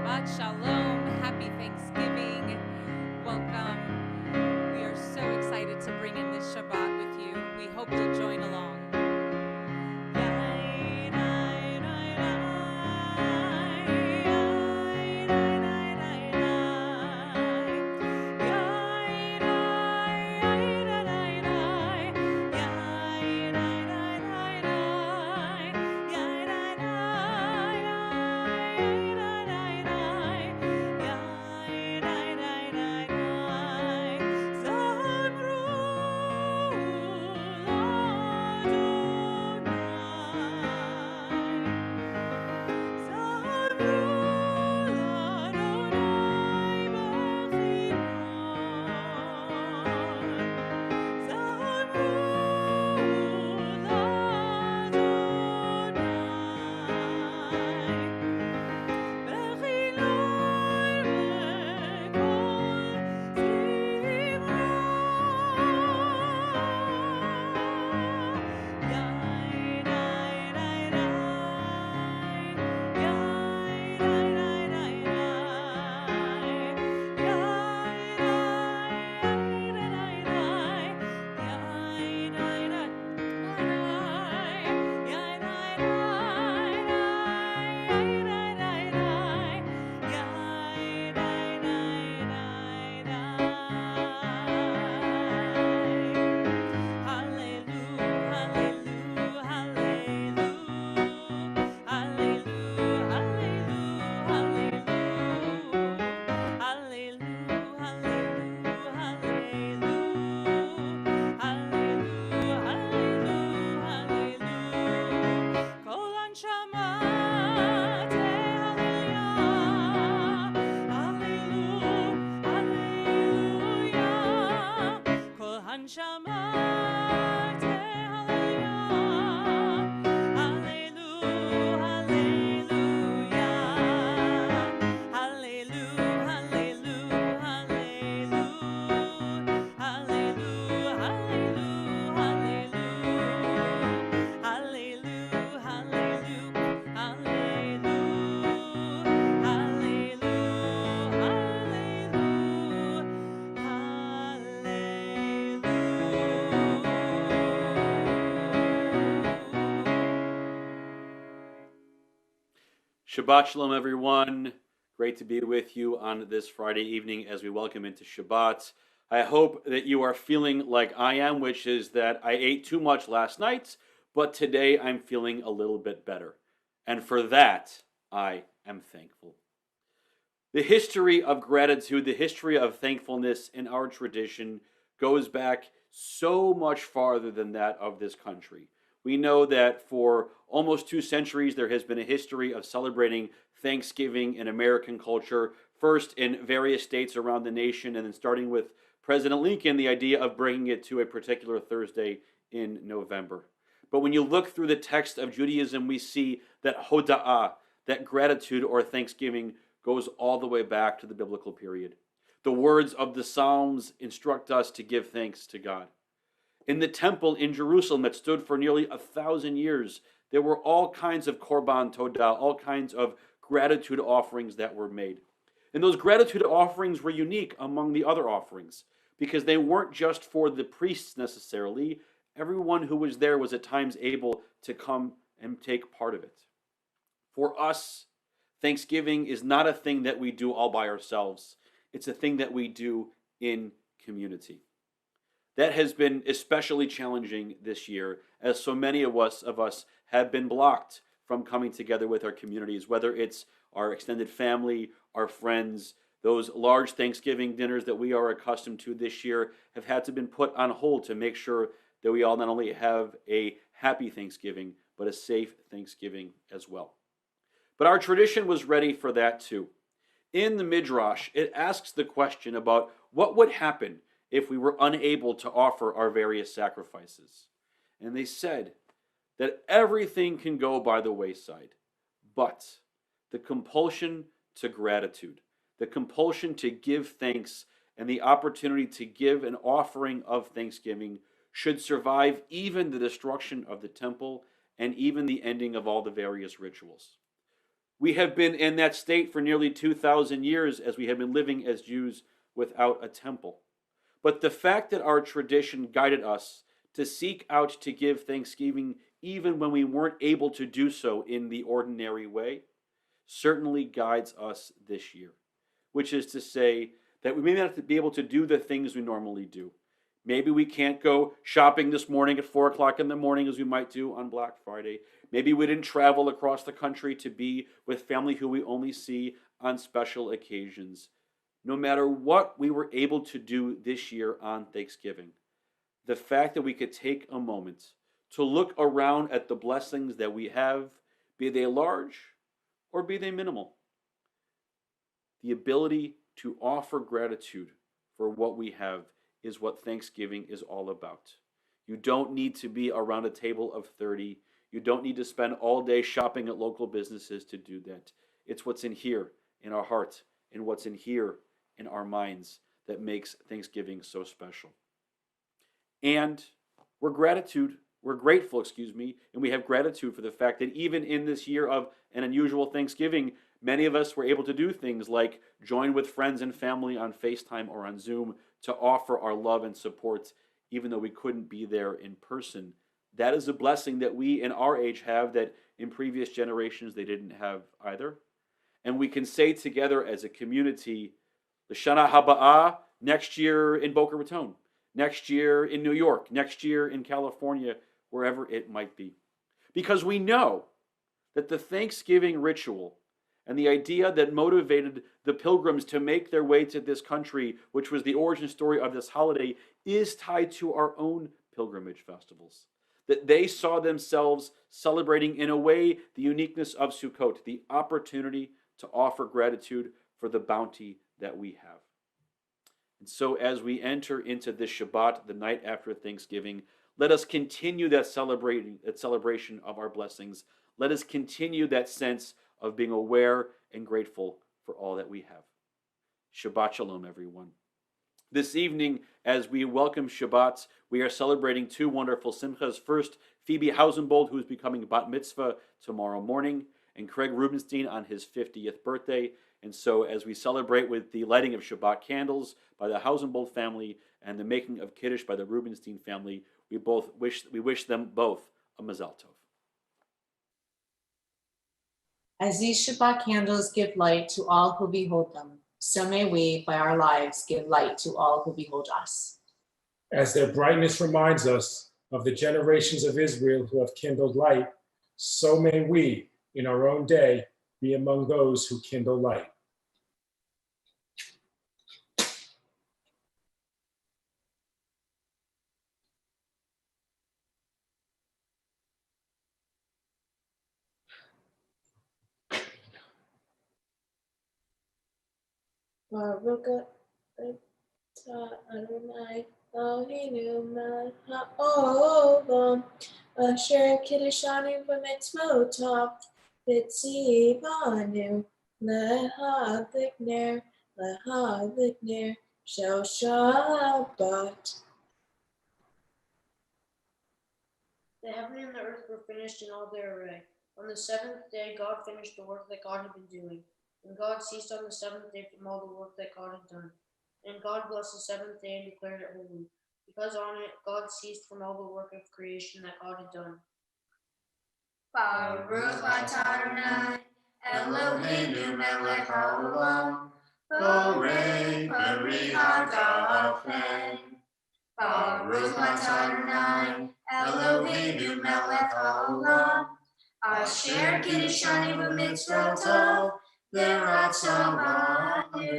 Shabbat Shalom. Happy Thanksgiving. Welcome. We are so excited to bring in this Shabbat with you. We hope you'll join along. Shabbat Shalom, everyone. Great to be with you on this Friday evening as we welcome into Shabbat. I hope that you are feeling like I am, which is that I ate too much last night, but today I'm feeling a little bit better. And for that, I am thankful. The history of gratitude, the history of thankfulness in our tradition goes back so much farther than that of this country. We know that for almost 2 centuries there has been a history of celebrating Thanksgiving in American culture, first in various states around the nation, and then starting with President Lincoln, the idea of bringing it to a particular Thursday in November. But when you look through the text of Judaism, we see that hoda'ah, that gratitude or thanksgiving, goes all the way back to the biblical period. The words of the Psalms instruct us to give thanks to God. In the temple in Jerusalem that stood for nearly 1,000 years, there were all kinds of korban todah, all kinds of gratitude offerings that were made. And those gratitude offerings were unique among the other offerings because they weren't just for the priests necessarily. Everyone who was there was at times able to come and take part of it. For us, Thanksgiving is not a thing that we do all by ourselves. It's a thing that we do in community. That has been especially challenging this year, as so many of us have been blocked from coming together with our communities, whether it's our extended family, our friends. Those large Thanksgiving dinners that we are accustomed to this year have had to been put on hold to make sure that we all not only have a happy Thanksgiving, but a safe Thanksgiving as well. But our tradition was ready for that too. In the Midrash, it asks the question about what would happen if we were unable to offer our various sacrifices. And they said that everything can go by the wayside, but the compulsion to gratitude, the compulsion to give thanks, and the opportunity to give an offering of thanksgiving should survive even the destruction of the temple and even the ending of all the various rituals. We have been in that state for nearly 2,000 years as we have been living as Jews without a temple. But the fact that our tradition guided us to seek out to give thanksgiving even when we weren't able to do so in the ordinary way certainly guides us this year, which is to say that we may not be able to do the things we normally do. Maybe we can't go shopping this morning at 4 o'clock in the morning as we might do on Black Friday. Maybe we didn't travel across the country to be with family who we only see on special occasions. No matter what we were able to do this year on Thanksgiving, the fact that we could take a moment to look around at the blessings that we have, be they large or be they minimal, the ability to offer gratitude for what we have is what Thanksgiving is all about. You don't need to be around a table of 30. You don't need to spend all day shopping at local businesses to do that. It's what's in here, in our heart, and what's in here, in our minds, that makes Thanksgiving so special. And we're grateful, and we have gratitude for the fact that even in this year of an unusual Thanksgiving, many of us were able to do things like join with friends and family on FaceTime or on Zoom to offer our love and support, even though we couldn't be there in person. That is a blessing that we in our age have that in previous generations they didn't have either. And we can say together as a community, L'Shana Haba'ah, next year in Boca Raton, next year in New York, next year in California, wherever it might be. Because we know that the Thanksgiving ritual and the idea that motivated the pilgrims to make their way to this country, which was the origin story of this holiday, is tied to our own pilgrimage festivals. That they saw themselves celebrating in a way the uniqueness of Sukkot, the opportunity to offer gratitude for the bounty that we have. And so as we enter into this Shabbat, the night after Thanksgiving, let us continue that celebration of our blessings. Let us continue that sense of being aware and grateful for all that we have. Shabbat Shalom, everyone. This evening, as we welcome Shabbat, we are celebrating two wonderful simchas. First, Phoebe Hausenbold, who is becoming bat mitzvah tomorrow morning, and Craig Rubenstein on his 50th birthday. And so as we celebrate with the lighting of Shabbat candles by the Hausenbold family and the making of Kiddush by the Rubenstein family, we wish them both a Mazal Tov. As these Shabbat candles give light to all who behold them, so may we, by our lives, give light to all who behold us. As their brightness reminds us of the generations of Israel who have kindled light, so may we, in our own day, be among those who kindle light. Baruch atah Adonai Eloheinu melech haolam asher kiddushanu b'mitzvotav v'tzivanu lehadlik ner shel Shabbat. The heaven and the earth were finished in all their array. On the seventh day, God finished the work that God had been doing. And God ceased on the seventh day from all the work that God had done. And God blessed the seventh day and declared it holy, because on it God ceased from all the work of creation that God had done. Baruch atah Adonai Eloheinu melech haolam borei peri hagafen. Baruch atah Adonai Eloheinu melech haolam asher kiddushanu b'mitzvotav v'ratzavanu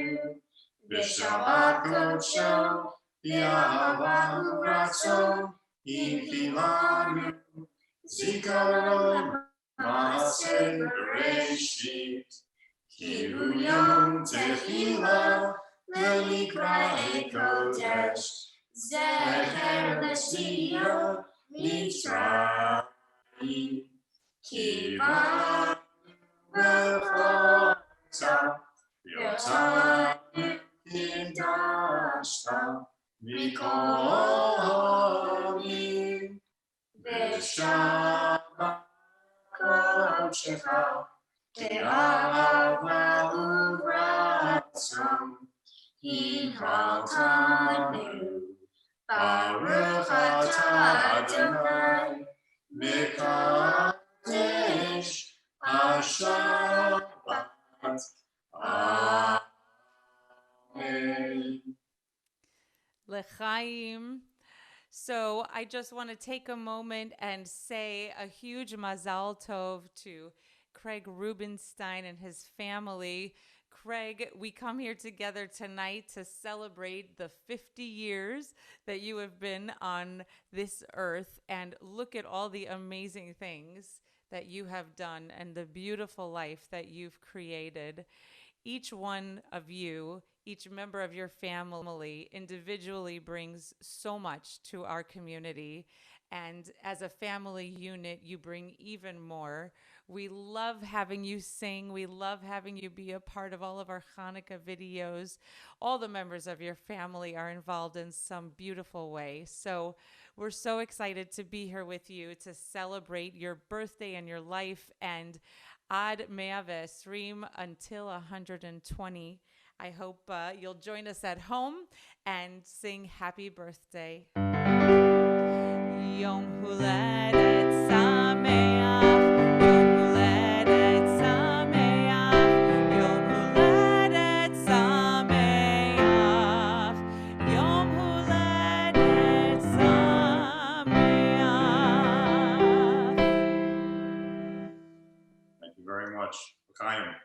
b'shabbat kodsho v'ahava u'ratzon hinchilanu zikaron ma'aseh bereshit ki hu yom tehillah v'nikra'e kodesh zecher l'tziyah mitzrayim ki ba'nu b'chorta v'yotanu kidashta mikol ha'amim v'shabbat kodesh באהבה וברצון הנהלתנו. ברוך אתה אדוני מקדש השבת. Amen. L'chaim. So I just want to take a moment and say a huge mazal tov to Craig Rubenstein and his family. Craig, we come here together tonight to celebrate the 50 years that you have been on this earth, and look at all the amazing things that you have done and the beautiful life that you've created. Each one of you, each member of your family individually brings so much to our community. And as a family unit, you bring even more. We love having you sing. We love having you be a part of all of our Hanukkah videos. All the members of your family are involved in some beautiful way. So we're so excited to be here with you to celebrate your birthday and your life. And Ad 120 until 120. I hope you'll join us at home and sing happy birthday. Yom Huledet Sameach, Yom Huledet Sameach, Yom Huledet Sameach, Yom Huledet Sameach. Thank you very much. L'chaim.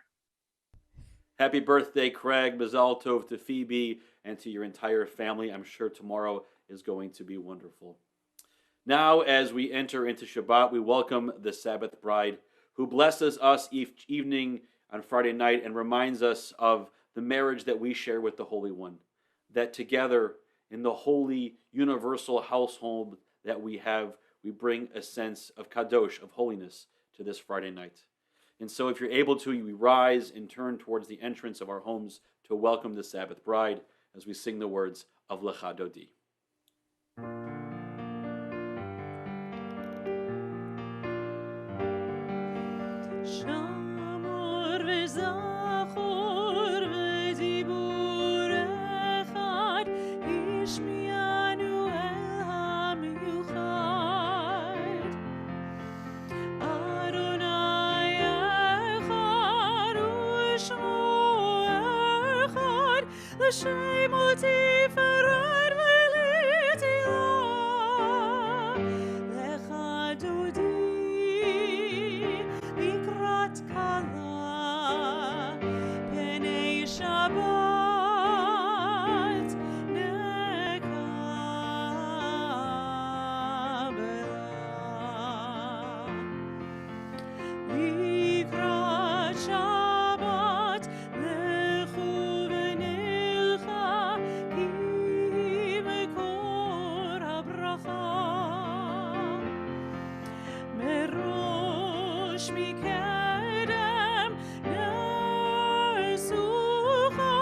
Happy birthday, Craig. Mazal tov to Phoebe and to your entire family. I'm sure tomorrow is going to be wonderful. Now, as we enter into Shabbat, we welcome the Sabbath bride who blesses us each evening on Friday night and reminds us of the marriage that we share with the Holy One, that together in the holy universal household that we have, we bring a sense of kadosh, of holiness, to this Friday night. And so if you're able to, we rise and turn towards the entrance of our homes to welcome the Sabbath bride as we sing the words of Lecha Dodi. Shamor v'zachor v'dibur echad ishmianu el hamiuchad Adonai echad u'shmo echad l'shem u'tifered v'litilah Lecha Dodi לקראת כלה, פני שבת נקבלה. לקראת שבת לכו ונלכה, כי מקור הברכה. מראש מקדם נסוכה,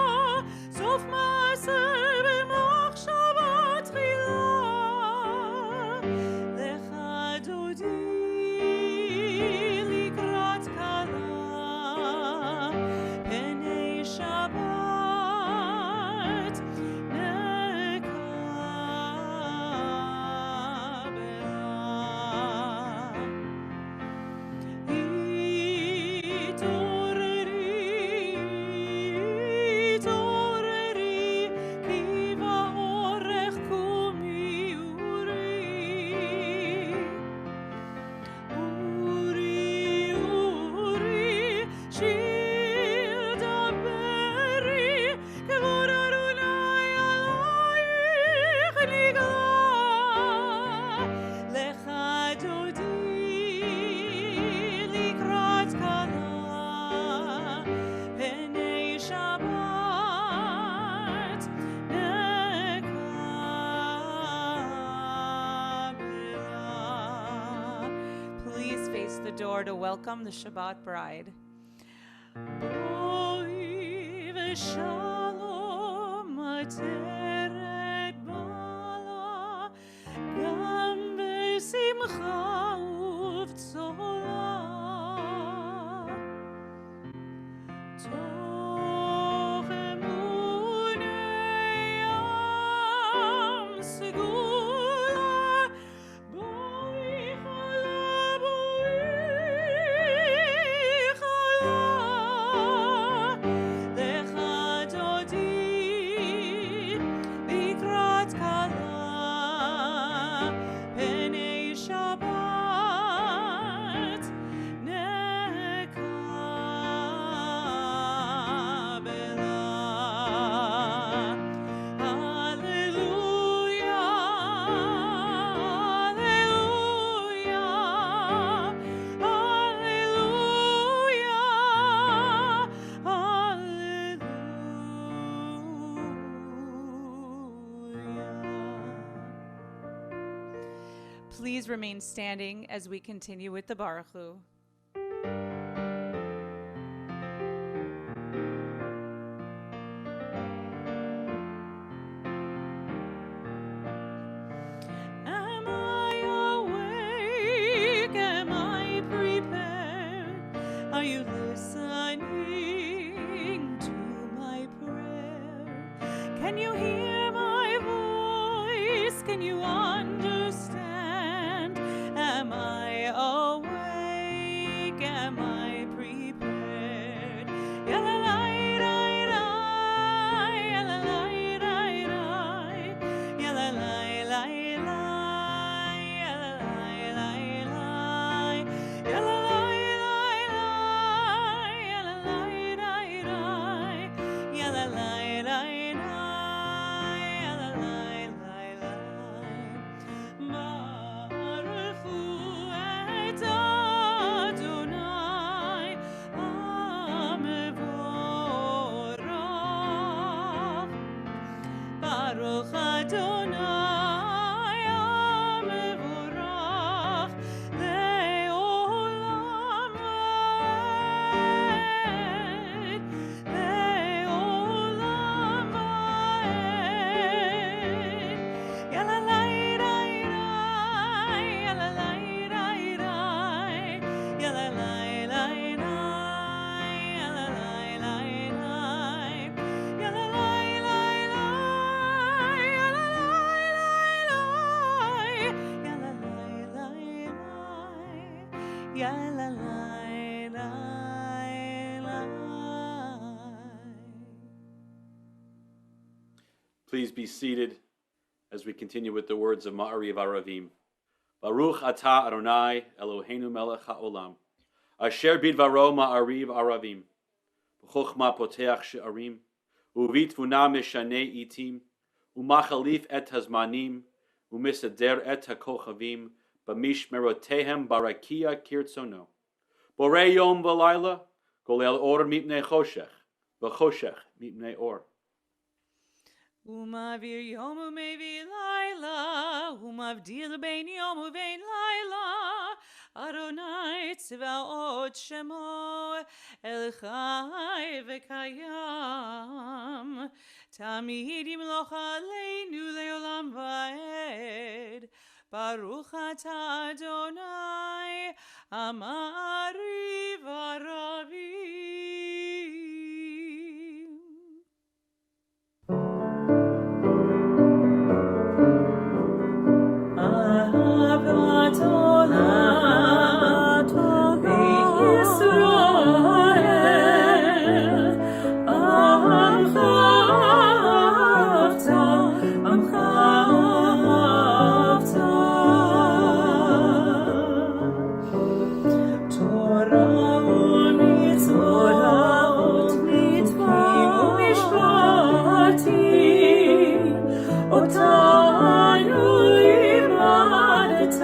סוף מעשה במחשבה תחילה. לך דודי לקראת כלה, פני שבת נקבלה. התעוררי, כי באורך קומי אורי. אורי, שיר דברי, כבוד אדוני עלייך נגלה. לך דודי לקראת כלה, פני שבת נקבלה. Please face the door to welcome the Shabbat bride. בואי ושלום עטרת בעלה, גם בשמחה ובצולה. Please remain standing as we continue with the Baruch Hu. Am I awake? Am I prepared? Are you listening to my prayer? Can you hear my voice? Can you understand? Am I awake? Am I prepared? Yalalai-dai-dai, yalalai-dai-dai, yalalai-lai-lai, yalalai-lai-lai, yalalai-lai-lai, yalalai-dai-dai, yalalai-lai-lai, yalalai-lai-lai. Baruch hu et Adonai hamevorach. Baruch Adonai hamevorach le'olam va'ed, le'olam va'ed. Yalalai-dai-dai, yalalai-dai-dai, yalalai-lai-lai, yalalai-lai-lai, yalalai-lai-lai, yalalai-lai-lai, yalalai-lai-lai. Please be seated as we continue with the words of Ma'ariv Aravim. Baruch atah Adonai Eloheinu melech ha'olam, asher bidvaro ma'ariv aravim, b'chochma poteach she'arim, uvitvuna mishanei itim, umachalif et hazmanim, umisader et hakochavim, b'mishmerotehem barakia kirtzono. Borei yom v'layla, golel or mipnei choshech, v'choshech mipnei or. Umavir yom umevi laila, umavdil bein yom uvein laila. Adonai tzvaot shemo, el chai v'kayam. Tamid yimloch aleinu leolam va'ed. Baruch atah Adonai, amariv aravim. אהבת עולם, בית ישראל, עמך אהבת, עמך אהבת. תורה ומצוות, מצוות ומשפטים, אותנו לימדת,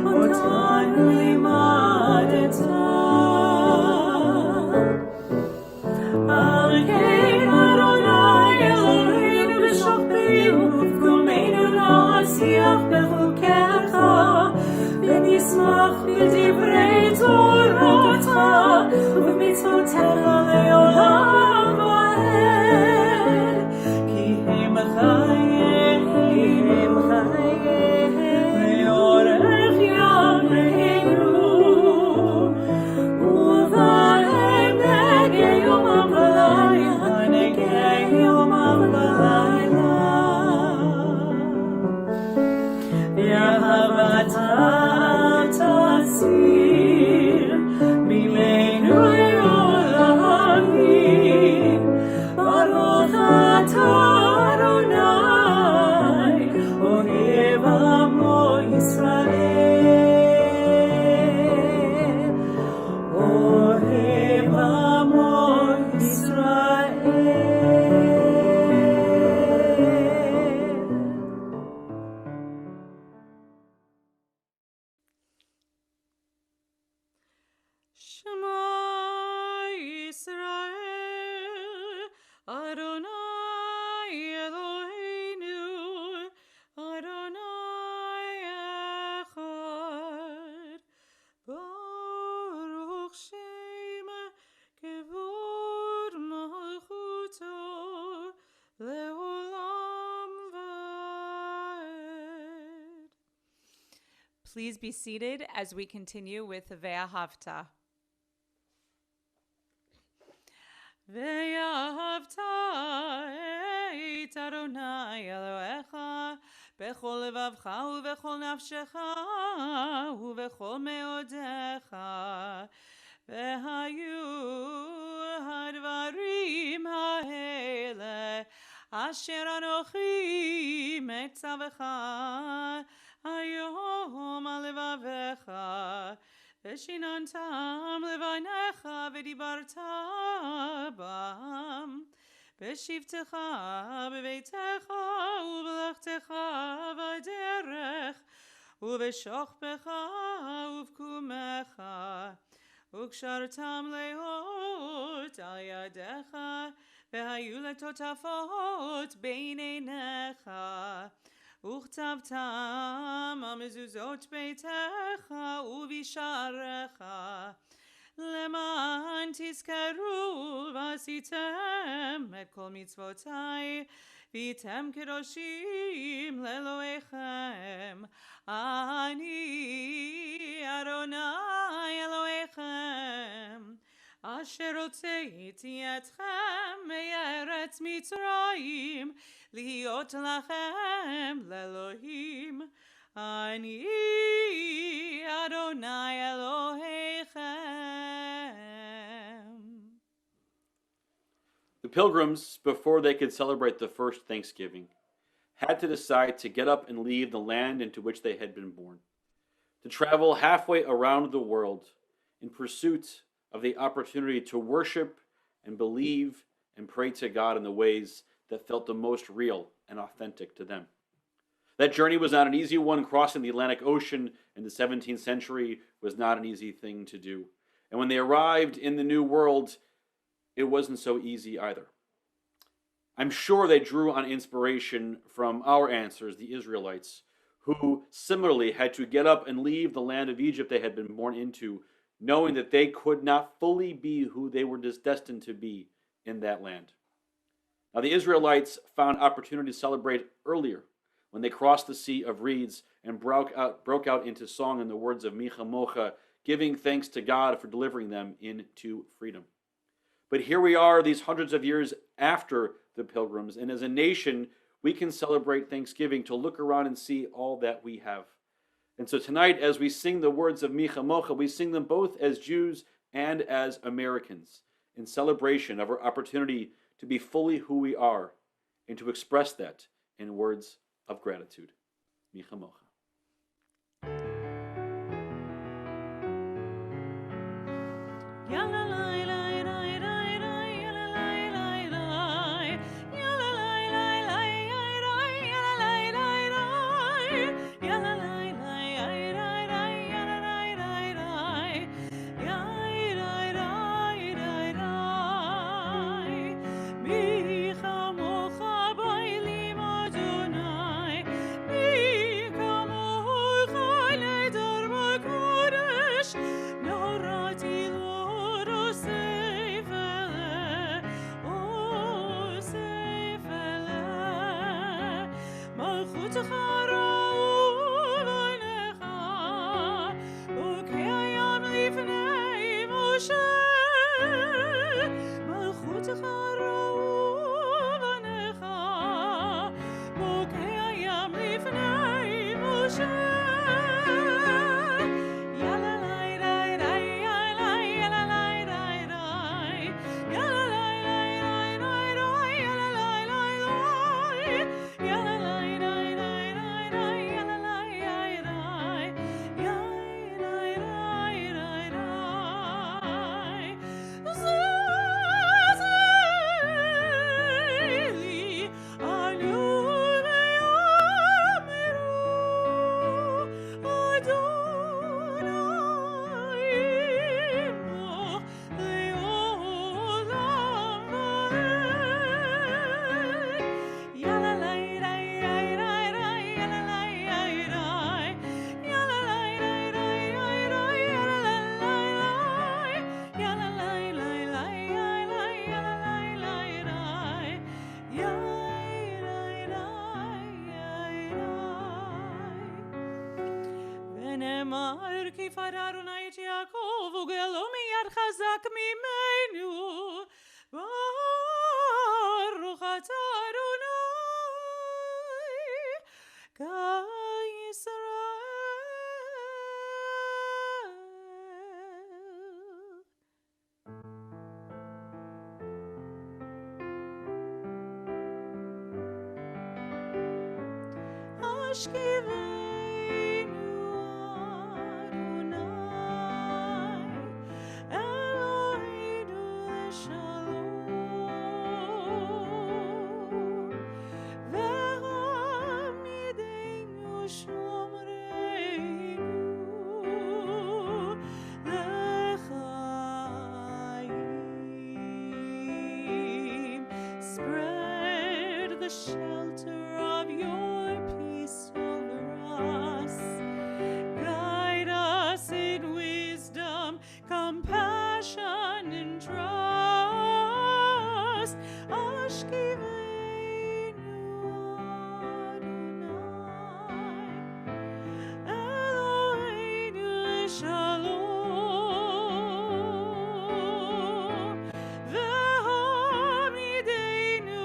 אותנו לימדת. על כן אדוני אלוהינו בשוכבנו ובקומנו נשיח בחוקיך, ונשמח בדברי תורתך ובמצוותיך לעולם ועד. כי הם חייהם, הם חייהם לאורך ימינו, ובהם נגע יומם ולילה, נגע יומם ולילה. ואהבתם תסיר ממנו לעולם. Please be seated as we continue with Ve'ahavta. Ve'ahavta et Adonai Elohecha bechol levavcha uvechol nafshecha uvechol meodecha vehayu hadvarim ha'ele asher anochi metzavecha hayom al levavecha Veshinantam levanecha v'dibarta bam V'shivtecha b'veitecha u'b'lechtecha v'derech u'v'shochbecha u'v'kumecha u'kshartam leot al yadecha v'hayu letotafot bein einecha וכתבתם המזוזות ביתך ובשעריך למען תזכרו ועשיתם את כל מצוותיי והייתם קדושים לאלוהיכם אני אדוני אלוהיכם אשר הוצאתי אתכם מארץ מצרים להיות לכם לאלוהים אני אדוני אלוהיכם. The pilgrims, before they could celebrate the first Thanksgiving, had to decide to get up and leave the land into which they had been born, to travel halfway around the world in pursuit of the opportunity to worship and believe and pray to God in the ways that felt the most real and authentic to them. That journey was not an easy one. Crossing the Atlantic Ocean in the 17th century was not an easy thing to do. And when they arrived in the New World, it wasn't so easy either. I'm sure they drew on inspiration from our ancestors, the Israelites, who similarly had to get up and leave the land of Egypt they had been born into, knowing that they could not fully be who they were destined to be in that land. Now, the Israelites found opportunity to celebrate earlier when they crossed the Sea of Reeds and broke out into song in the words of Micha Mocha, giving thanks to God for delivering them into freedom. But here we are, these hundreds of years after the pilgrims, and as a nation, we can celebrate Thanksgiving to look around and see all that we have. And so tonight, as we sing the words of Micha Mocha, we sing them both as Jews and as Americans in celebration of our opportunity to be fully who we are and to express that in words of gratitude. Micha Mocha. נאמר כי פרע אדוני את יעקב וגאלו מיד חזק ממנו. ברוך אתה אדוני כישראל. השכיבנו אדוני אלוהינו לשלום והעמידנו שומרנו לחיים. Spread the shelter of your peace over us. Guide us in wisdom, compassion, and trust. Ashkivenu Adonai, Eloheinu shalom, ve'hamidenu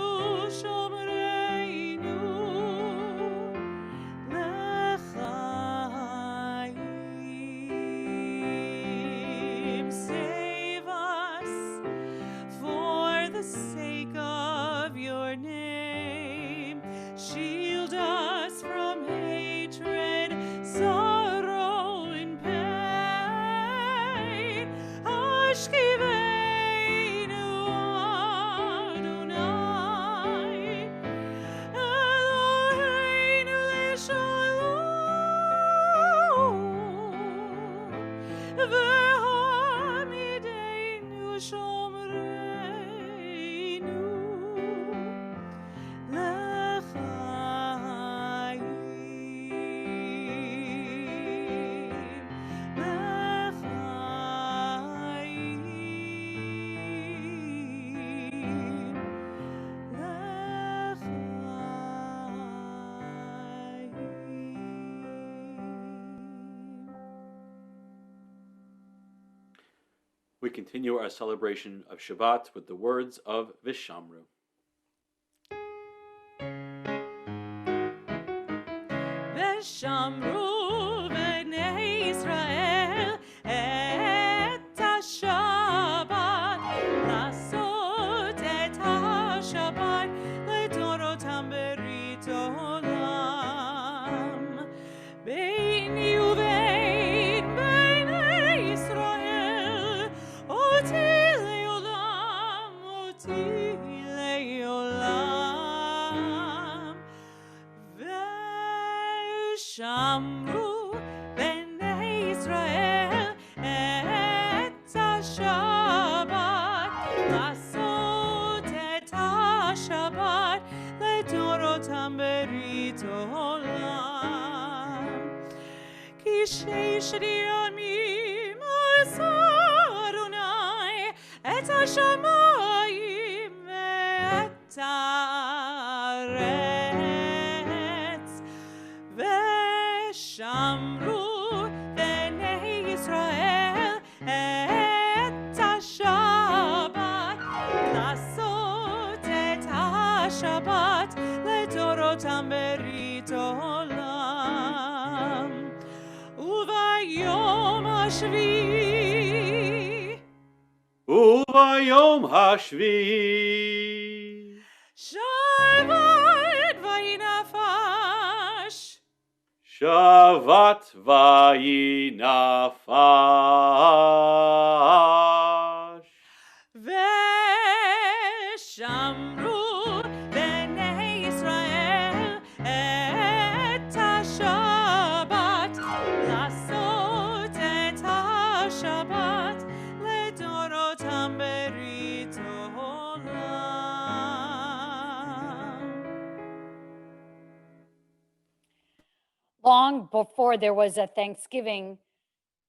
shomreinu l'chaim. Save us for the sake of your name. Shield us from hatred, sorrow, and pain. Ashkivenu Adonai, Eloheinu leshalom, ve'hamidenu shomreinu l'chaim. We continue our celebration of Shabbat with the words of Vishamru. ושמרו בני ישראל את השבת, לעשות את השבת לדורותם ברית עולם. ביני ובין בני ישראל אותי לעולם, אותי לעולם. ושמרו בני ישראל את השבת, לעשות את השבת לדורותם ברית עולם. כי ששת ימים עשה אדוני את השמיים ואת הארץ. ושמרו בני ישראל את השבת, לעשות את השבת לדורותם ברית עולם. וביום השביעי וביום השביעי שבת ויהי נפש. שבת ויהי נפש. ושמרו בני ישראל את השבת, לעשות את השבת לדורותם ברית עולם. Long before there was a Thanksgiving,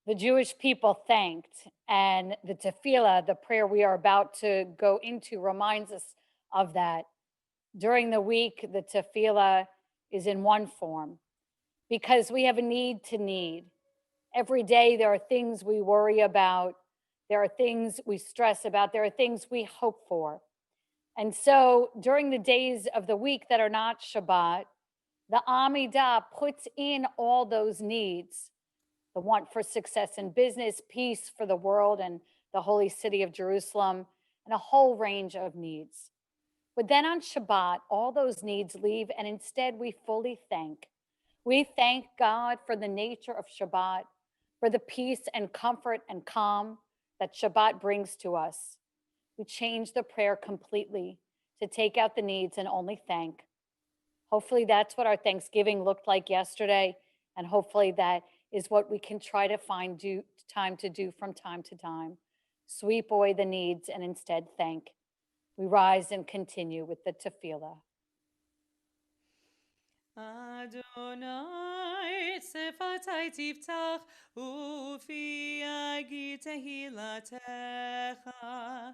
the Jewish people thanked, and the tefillah, the prayer we are about to go into, reminds us of that. During the week, the tefillah is in one form because we have a need to need. Every day, there are things we worry about. There are things we stress about. There are things we hope for. And so during the days of the week that are not Shabbat, the Amidah puts in all those needs, the want for success in business, peace for the world and the holy city of Jerusalem, and a whole range of needs. But then on Shabbat, all those needs leave, and instead we fully thank. We thank God for the nature of Shabbat, for the peace and comfort and calm that Shabbat brings to us. We change the prayer completely to take out the needs and only thank. Hopefully that's what our Thanksgiving looked like yesterday, and hopefully that is what we can try to find time to do from time to time. Sweep away the needs and instead thank. We rise and continue with the tefillah. Adonai, sefatai tiftach, ufi agi tehilatecha.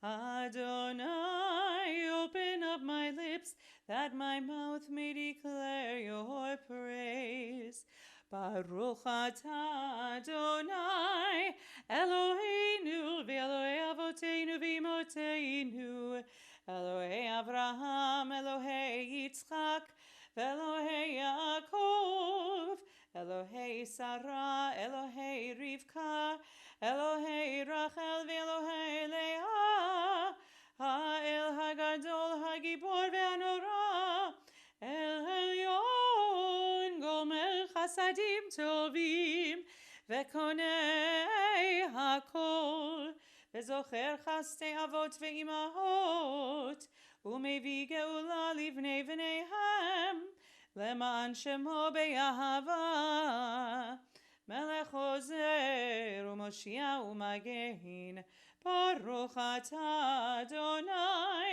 Adonai, open up my lips, that my mouth may declare your praise. Baruch atah Adonai, Eloheinu, v'Elohei avoteinu v'imotenu, Elohei Avraham, Elohei Yitzchak, Elohei Yaakov, Elohei Sarah, Elohei Rivka, Elohei Rachel, v'Elohei Leah, Ha'el Hagadol, Hagibor v'Hanora, El Elyon, Gomel Chasadim Tovim, V'konei Hakol, V'zocher Chaste Avot v'Imahot, Umevi Geula Livnei V'neihem, Leman Shemo Be'ahava, Melech Ozer U'Moshia U'Magen, Baruch atah Adonai,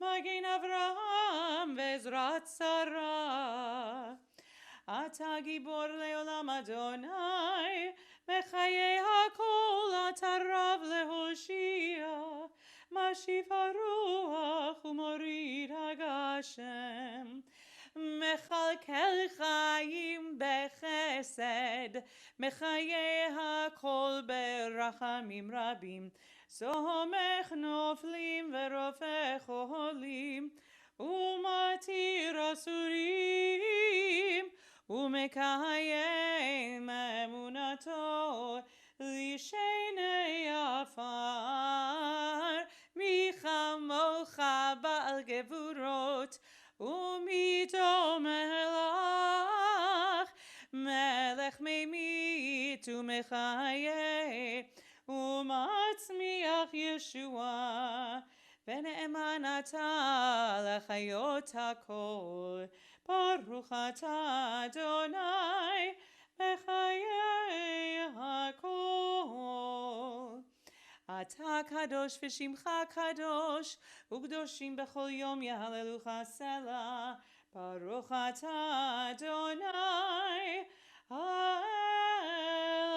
Magen Avraham Ve'ezrat Sarah. Ata Gibor Leolam Adonai, Mechayei HaKol, Ata Rav Lehoshia, Mashiv HaRuach U'Morid HaGashem, Mechalkel Chaim Bechesed, Mechayei HaKol Berachamim Rabim, Somech Noflim Verofech Oholim, Umatir Asurim, Umekayem Emunato, Lishenei Afar, Michamocha Ba'al Gevurot, Umito Melach, Melech Meimit Umechaye, Umatzmiach Yeshua, V'ne'eman atah lechayot hakol, Baruch atah Adonai, mechayei hakol. Atah kadosh v'shimcha kadosh, u'kdoshim b'chol yom yehalelucha selah, Baruch atah Adonai, ha'el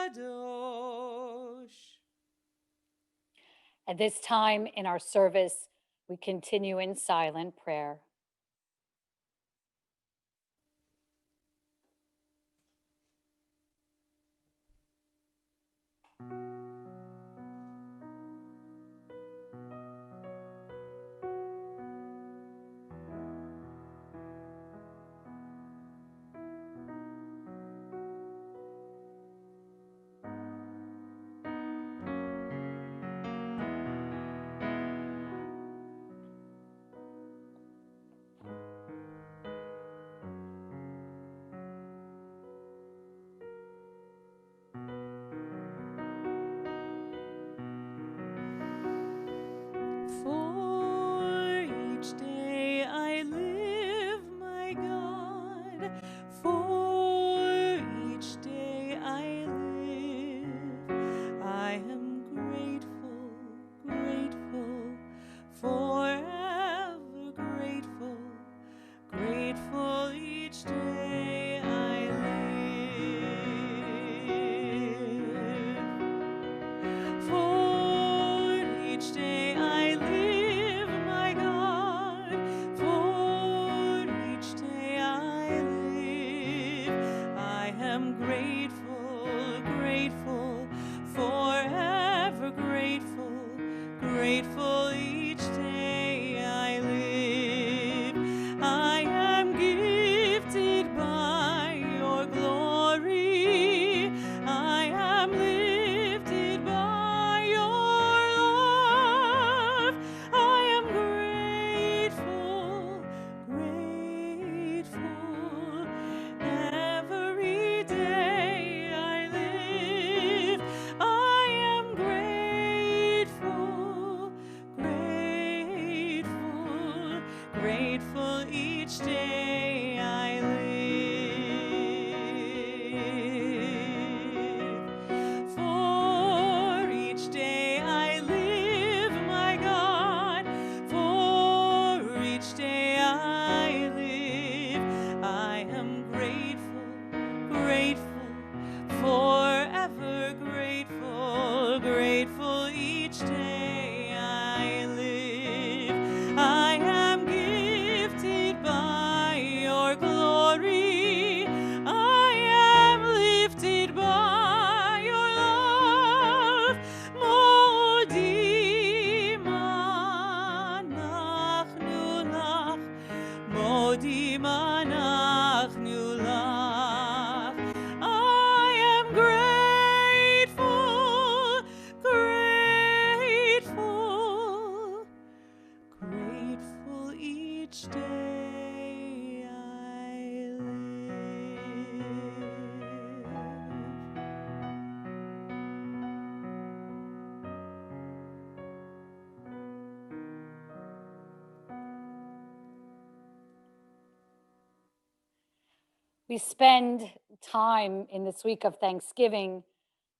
hakadosh. At this time in our service, we continue in silent prayer. For each day I live, my God, for each day I live, I am grateful, grateful, forever grateful, grateful each day I live. For each day I live, my God, for each day I live, I am grateful each day I live. I am gifted by your glory. I am lifted by your love. I am grateful, grateful. Every day I live, I am grateful, grateful, grateful each day I live. For each day I live, my God, for each day I live, I am grateful, grateful, forever grateful, grateful each day I live. I am gifted by your glory. I am lifted by your love. Modim anachnu lach. Modim anachnu lach. I am grateful, grateful, grateful each day I live. We spend time in this week of Thanksgiving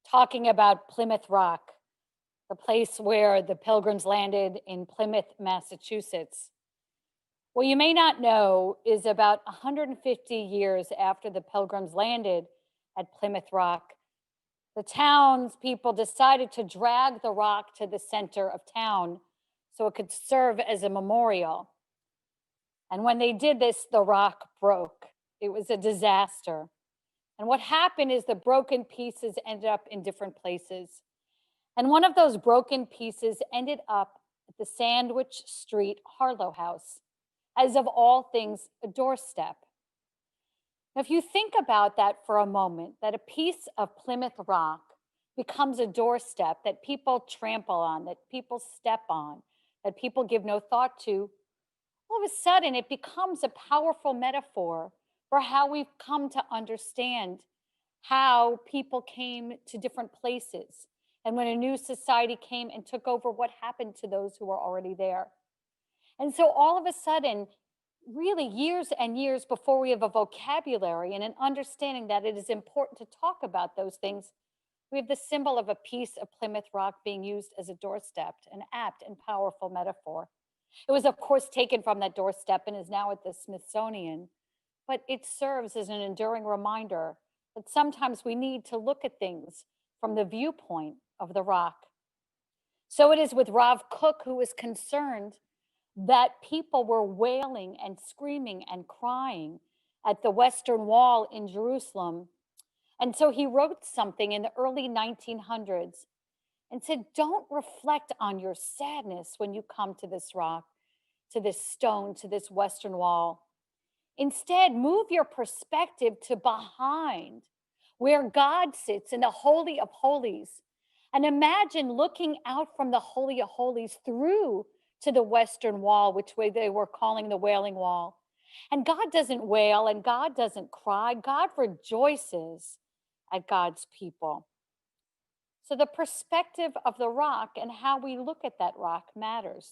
talking about Plymouth Rock, the place where the Pilgrims landed in Plymouth, Massachusetts. What you may not know is about 150 years after the Pilgrims landed at Plymouth Rock, the townspeople decided to drag the rock to the center of town so it could serve as a memorial. And when they did this, the rock broke. It was a disaster. And what happened is the broken pieces ended up in different places. And one of those broken pieces ended up at the Sandwich Street Harlow House, as of all things, a doorstep. Now, if you think about that for a moment, that a piece of Plymouth Rock becomes a doorstep that people trample on, that people step on, that people give no thought to, all of a sudden it becomes a powerful metaphor for how we've come to understand how people came to different places. And when a new society came and took over, what happened to those who were already there. And so all of a sudden, really years and years before we have a vocabulary and an understanding that it is important to talk about those things, we have the symbol of a piece of Plymouth Rock being used as a doorstep, an apt and powerful metaphor. It was, of course, taken from that doorstep and is now at the Smithsonian, but it serves as an enduring reminder that sometimes we need to look at things from the viewpoint of the rock. So it is with Rav Kook, who was concerned that people were wailing and screaming and crying at the Western Wall in Jerusalem. And so he wrote something in the early 1900s and said, don't reflect on your sadness when you come to this rock, to this stone, to this Western Wall. Instead, move your perspective to behind where God sits in the Holy of Holies. And imagine looking out from the Holy of Holies through to the Western Wall, which they were calling the Wailing Wall. And God doesn't wail and God doesn't cry. God rejoices at God's people. So the perspective of the rock and how we look at that rock matters.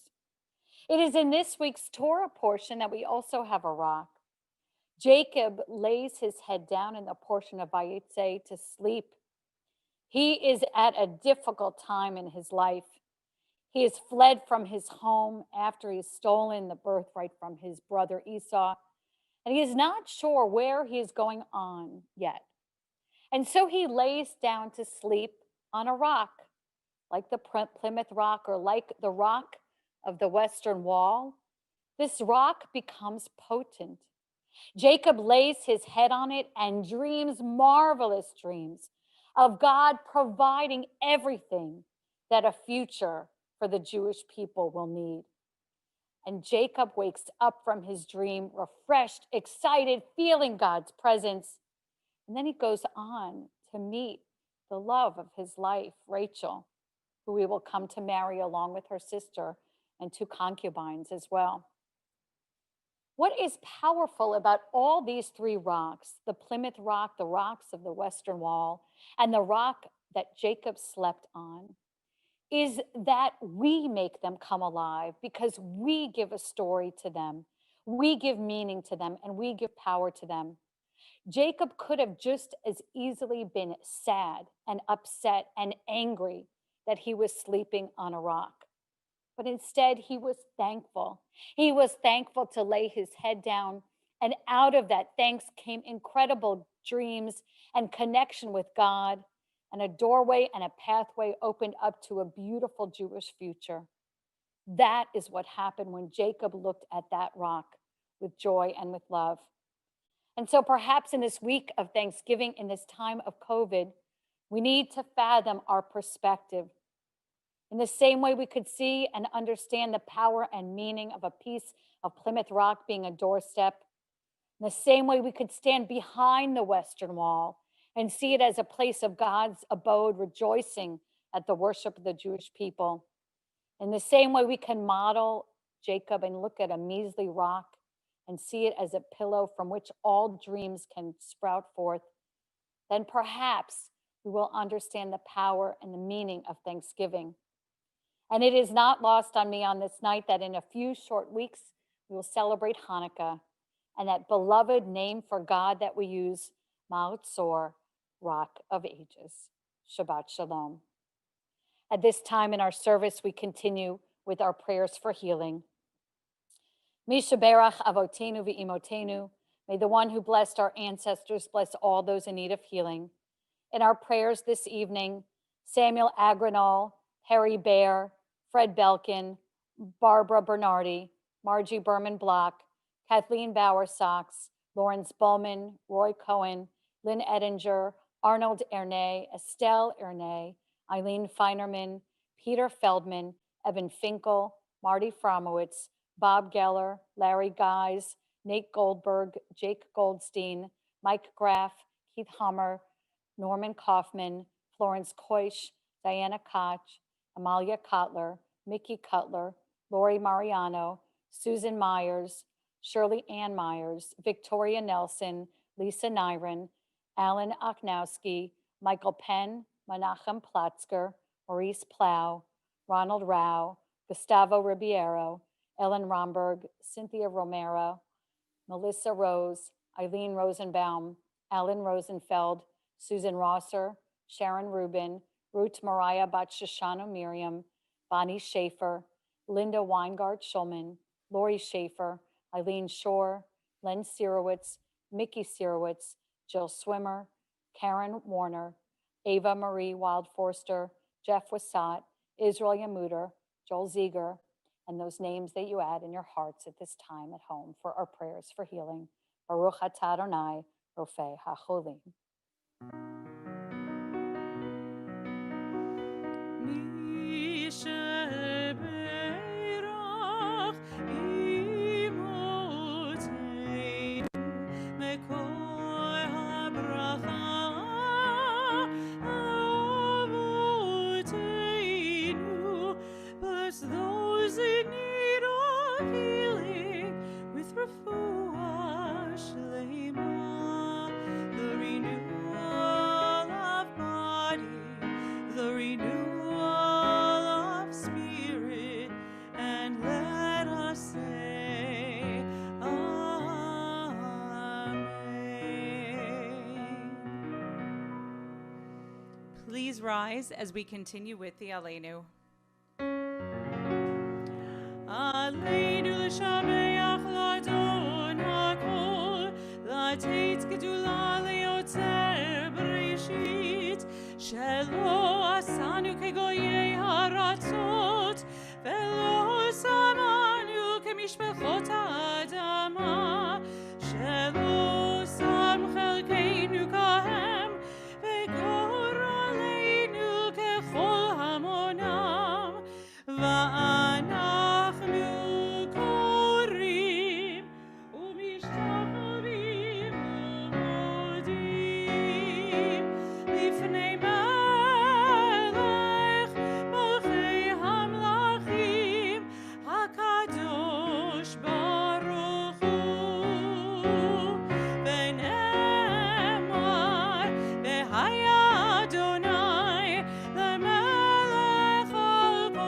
It is in this week's Torah portion that we also have a rock. Jacob lays his head down in the portion of Vayetze to sleep. He is at a difficult time in his life. He has fled from his home after he's stolen the birthright from his brother Esau, and he is not sure where he is going on yet. And so he lays down to sleep on a rock, like the Plymouth Rock or like the rock of the Western Wall. This rock becomes potent. Jacob lays his head on it and dreams marvelous dreams of God providing everything that a future for the Jewish people will need. And Jacob wakes up from his dream, refreshed, excited, feeling God's presence. And then he goes on to meet the love of his life, Rachel, who he will come to marry along with her sister and 2 concubines as well. What is powerful about all these 3 rocks, the Plymouth Rock, the rocks of the Western Wall, and the rock that Jacob slept on, is that we make them come alive because we give a story to them, we give meaning to them, and we give power to them. Jacob could have just as easily been sad and upset and angry that he was sleeping on a rock. But instead, he was thankful. He was thankful to lay his head down. And out of that thanks came incredible dreams and connection with God. And a doorway and a pathway opened up to a beautiful Jewish future. That is what happened when Jacob looked at that rock with joy and with love. And so perhaps in this week of Thanksgiving, in this time of COVID, we need to fathom our perspective. In the same way we could see and understand the power and meaning of a piece of Plymouth Rock being a doorstep, in the same way we could stand behind the Western Wall and see it as a place of God's abode, rejoicing at the worship of the Jewish people. In the same way we can model Jacob and look at a measly rock and see it as a pillow from which all dreams can sprout forth, then perhaps we will understand the power and the meaning of Thanksgiving. And it is not lost on me on this night that in a few short weeks, we will celebrate Hanukkah and that beloved name for God that we use, Mount Tzor, Rock of Ages. Shabbat Shalom. At this time in our service, we continue with our prayers for healing. Mishaberach Avotenu v'Imotenu. May the one who blessed our ancestors bless all those in need of healing. In our prayers this evening, Samuel Agranol, Harry Baer, Fred Belkin, Barbara Bernardi, Margie Berman Block, Kathleen Bauer Sachs, Lawrence Bowman, Roy Cohen, Lynn Edinger, Arnold Ernay, Estelle Ernay, Eileen Feinerman, Peter Feldman, Evan Finkel, Marty Fromowitz, Bob Geller, Larry Guys, Nate Goldberg, Jake Goldstein, Mike Graff, Keith Hummer, Norman Kaufman, Florence Koish, Diana Koch, Amalia Cutler, Mickey Cutler, Lori Mariano, Susan Myers, Shirley Ann Myers, Victoria Nelson, Lisa Nyron, Alan Aknowski, Michael Penn, Menachem Platzker, Maurice Plow, Ronald Rao, Gustavo Ribeiro, Ellen Romberg, Cynthia Romero, Melissa Rose, Eileen Rosenbaum, Alan Rosenfeld, Susan Rosser, Sharon Rubin, Ruth Mariah Bat-Shoshana Miriam, Bonnie Schaefer, Linda Weingart Schulman, Lori Schaefer, Eileen Shore, Len Sirowitz, Mickey Sirowitz, Jill Swimmer, Karen Warner, Ava Marie Wildforster, Jeff Wassat, Israel Yamuter, Joel Ziegler, and those names that you add in your hearts at this time at home for our prayers for healing. Baruch atah Adonai, Rofei HaCholim. Please rise as we continue with the Aleinu. Aleinu l'shabeach l'adon hakol, l'ateit gedula le'yotzer bereshit, shelo asanu kegoyei haratzot, velo samanu kemishpechot ha'adama, shelo sam chelkeinu kahem, v'gor aleinu kechol hamonam, ואנחנו קוראים ומשתחווים ומודים לפני מלך מלכי המלכים הקדוש ברוך הוא ונאמר והיה אדוני למלך על כל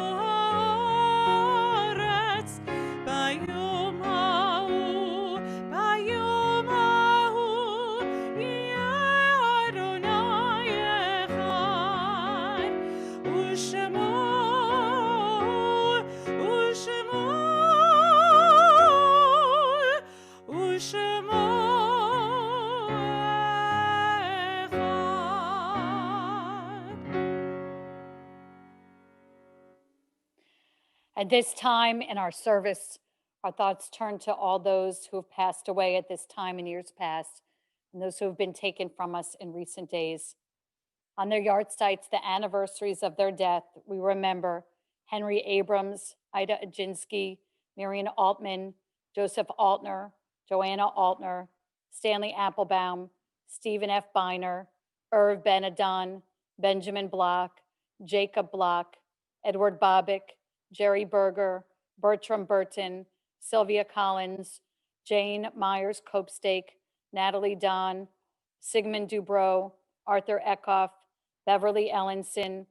הארץ ביום ההוא יהיה אדוני אחד ושמו אחד. At this time in our service, our thoughts turn to all those who have passed away at this time in years past, and those who have been taken from us in recent days. On their yahrzeits, the anniversaries of their death, we remember Henry Abrams, Ida Ajinsky, Marion Altman, Joseph Altner, Joanna Altner, Stanley Applebaum, Stephen F. Biner, Irv Benedon, Benjamin Block, Jacob Block, Edward Bobick, Jerry Berger, Bertram Burton, Sylvia Collins, Jane Myers Copestake, Natalie Don, Sigmund Dubrow, Arthur Eckhoff, Beverly Ellenson,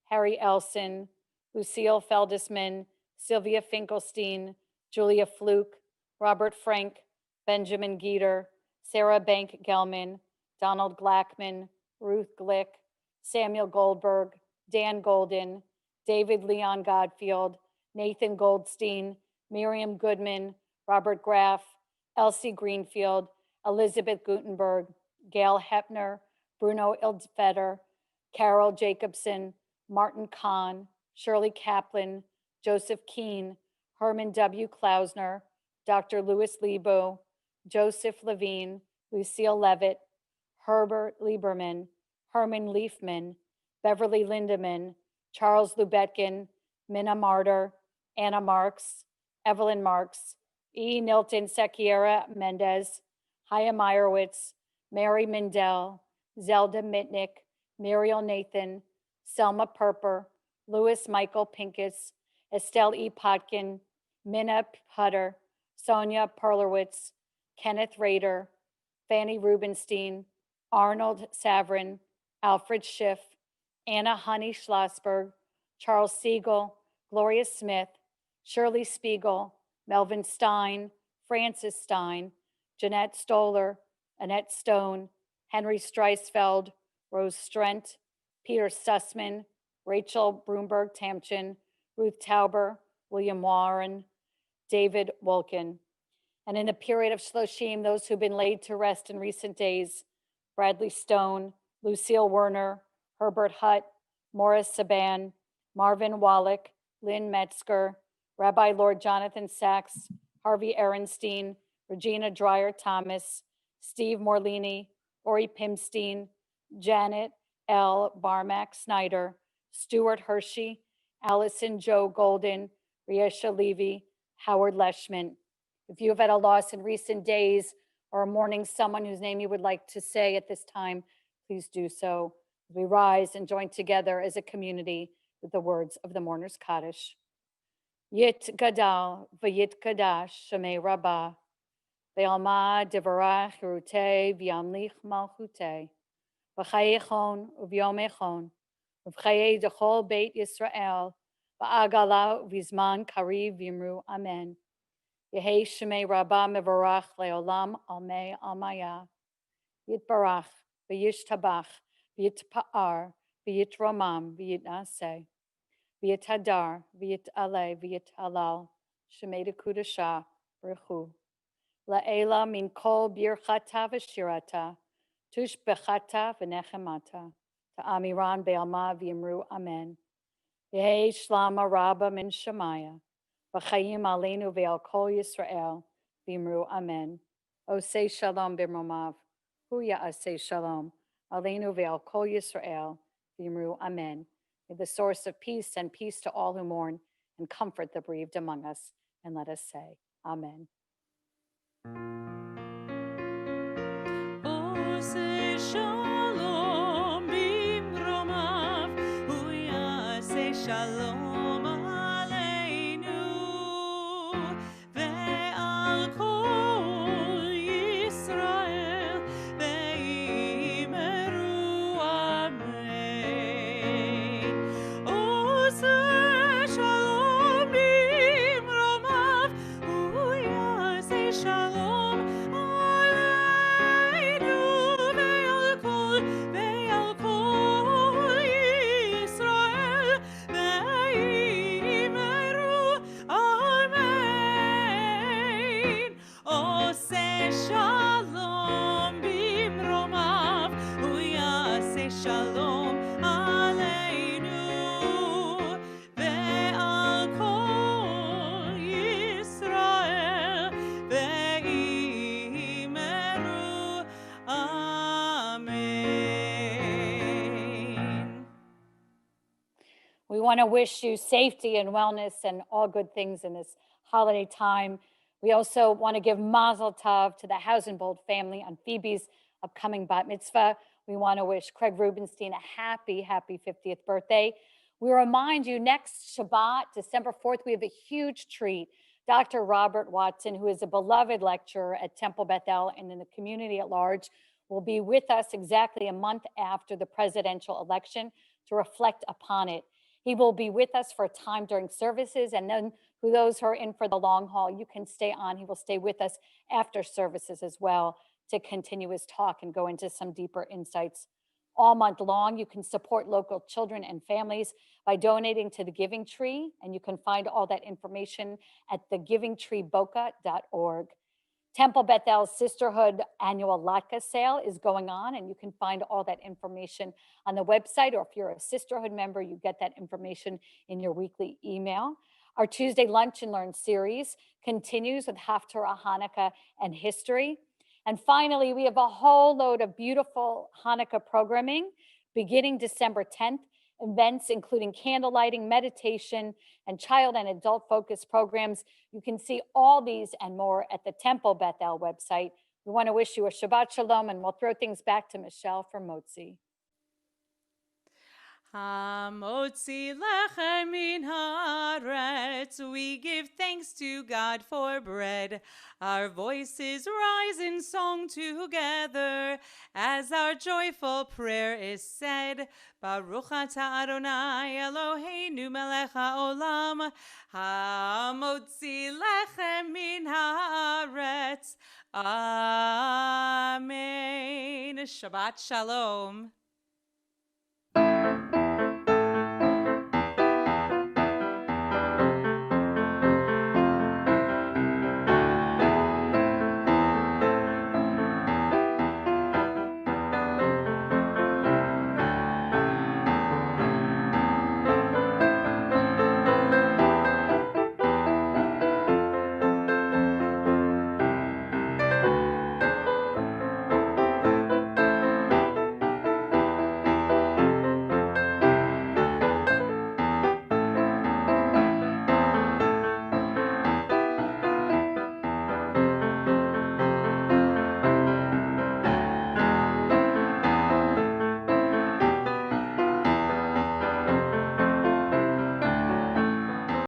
Harry Elson, Lucille Feldesman, Sylvia Finkelstein, Julia Fluke, Robert Frank, Benjamin Geeter, Sarah Bank Gelman, Donald Glackman, Ruth Glick, Samuel Goldberg, Dan Golden, David Leon Godfield, Nathan Goldstein, Miriam Goodman, Robert Graff, Elsie Greenfield, Elizabeth Gutenberg, Gail Hepner, Bruno Ildfeder, Carol Jacobson, Martin Kahn, Shirley Kaplan, Joseph Keene, Herman W. Klausner, Dr. Louis Lebo, Joseph Levine, Lucille Levitt, Herbert Lieberman, Herman Leifman, Beverly Lindeman, Charles Lubetkin, Minna Martyr, Anna Marks, Evelyn Marks, E. Nilton Sequiera Mendez, Haya Meyerowitz, Mary Mindell, Zelda Mitnick, Muriel Nathan, Selma Perper, Louis Michael Pincus, Estelle E. Potkin, Minna Putter, Sonia Perlowitz, Kenneth Rader, Fanny Rubenstein, Arnold Savrin, Alfred Schiff, Anna Honey Schlossberg, Charles Siegel, Gloria Smith, Shirley Spiegel, Melvin Stein, Francis Stein, Jeanette Stoller, Annette Stone, Henry Streisfeld, Rose Strent, Peter Sussman, Rachel Broomberg Tamchin, Ruth Tauber, William Warren, David Wolkin. And in the period of Shloshim, those who've been laid to rest in recent days, Bradley Stone, Lucille Werner, Herbert Hutt, Morris Saban, Marvin Wallach, Lynn Metzger, Rabbi Lord Jonathan Sachs, Harvey Ehrenstein, Regina Dreyer Thomas, Steve Morlini, Ori Pimstein, Janet L. Barmack Snyder, Stuart Hershey, Allison Joe Golden, Riesha Levy, Howard Leschman. If you have had a loss in recent days or are mourning someone whose name you would like to say at this time, please do so. We rise and join together as a community with the words of the Mourner's Kaddish. Yit Gadal v'yit Kadash Shemei Rabbah ve'alma devarach Yerutei v'yamlich malchutei v'chayechon u'vyom echon v'chayei dechol Beit Yisrael v'agala v'zman kariv v'yimru Amen. Yehei Shemei Rabbah mevarach le'olam almei almaya. Yitbarach v'yishtabach v'yitpa'ar v'yitramam v'yitnaseh. V'yit hadar, v'yit ale, v'yit halal, shemeda kudasha, b'rechu. La'ela min kol birchata v'shirata, tush bechata v'nechemata, ta'amiran be'alma v'yimru amen. Yehei shlama rabba min shemaya, v'chayim aleinu ve'al kol Yisrael, v'yimru amen. Osei shalom b'romav, hu ya'aseh shalom, aleinu ve'al kol Yisrael, v'yimru amen. May the source of peace send peace to all who mourn, and comfort the bereaved among us. And let us say, Amen. Ose shalom bimromav, hu yaseh shalom aleinu, ve'al kol Yisrael, ve'imeru amen. Ose shalom bimromav, hu yaseh shalom aleinu, ve'al kol Yisrael, ve'imeru amen. Ose shalom bimromav, hu yaseh shalom aleinu, ve'al kol Yisrael, ve'imeru amen. We want to wish you safety and wellness and all good things in this holiday time. We also want to give mazel tov to the Hausenbold family on Phoebe's upcoming bat mitzvah. We want to wish Craig Rubenstein a happy 50th birthday. We remind you next Shabbat, December 4th, we have a huge treat. Dr. Robert Watson, who is a beloved lecturer at Temple Bethel and in the community at large, will be with us exactly a month after the presidential election to reflect upon it. He will be with us for a time during services, and then for those who are in for the long haul, you can stay on. He will stay with us after services as well to continue his talk and go into some deeper insights. All month long, you can support local children and families by donating to the Giving Tree, and you can find all that information at thegivingtreeboca.org. Temple Bethel's Sisterhood annual latke sale is going on, and you can find all that information on the website, or if you're a Sisterhood member, you get that information in your weekly email. Our Tuesday Lunch and Learn series continues with Haftarah, Hanukkah, and history. And finally, we have a whole load of beautiful Hanukkah programming beginning December 10th. Events including candle lighting, meditation, and child and adult focused programs. You can see all these and more at the Temple Bethel website. We want to wish you a Shabbat Shalom, and we'll throw things back to Michelle for Motzi. Hamotzi lechem min haaretz, we give thanks to God for bread. Our voices rise in song together as our joyful prayer is said. Baruch atah Adonai Eloheinu melech haolam, hamotzi lechem min haaretz. Amen. Shabbat Shalom.